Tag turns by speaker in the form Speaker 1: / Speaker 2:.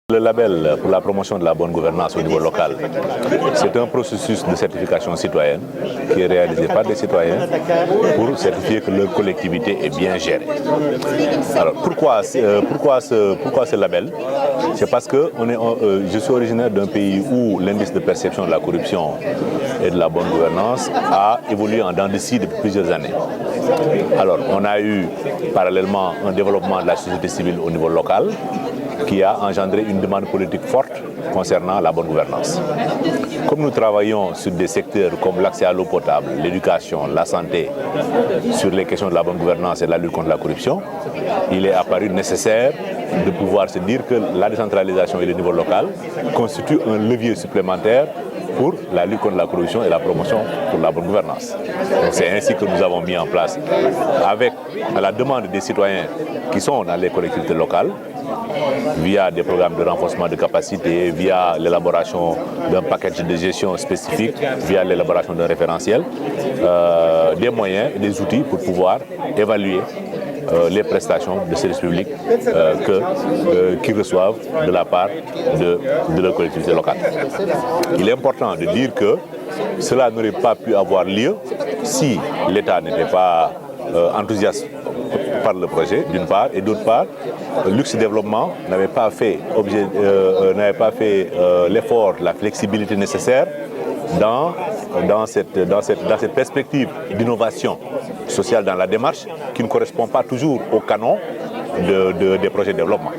Speaker 1: Le label pour la promotion de la bonne gouvernance au niveau local, c'est un processus de certification citoyenne qui est réalisé par des citoyens pour certifier que leur collectivité est bien gérée. Alors pourquoi ce label? C'est parce que je suis originaire d'un pays où l'indice de perception de la corruption et de la bonne gouvernance a évolué en dents de scie depuis plusieurs années. Alors on a eu parallèlement un développement de la société civile au niveau local qui a engendré une demande politique forte concernant la bonne gouvernance. Comme nous travaillons sur des secteurs comme l'accès à l'eau potable, l'éducation, la santé, sur les questions de la bonne gouvernance et de la lutte contre la corruption, il est apparu nécessaire de pouvoir se dire que la décentralisation et le niveau local constituent un levier supplémentaire pour la lutte contre la corruption et la promotion pour la bonne gouvernance. C'est ainsi que nous avons mis en place, avec la demande des citoyens qui sont dans les collectivités locales, via des programmes de renforcement de capacité, via l'élaboration d'un package de gestion spécifique, via l'élaboration d'un référentiel, des moyens et des outils pour pouvoir évaluer les prestations de services publics qu'ils reçoivent de la part de leur collectivité locale. Il est important de dire que cela n'aurait pas pu avoir lieu si l'État n'était pas enthousiaste par le projet, d'une part, et d'autre part, Luxe Développement n'avait pas fait l'effort, la flexibilité nécessaire dans cette perspective d'innovation sociale dans la démarche qui ne correspond pas toujours au canon des projets de développement.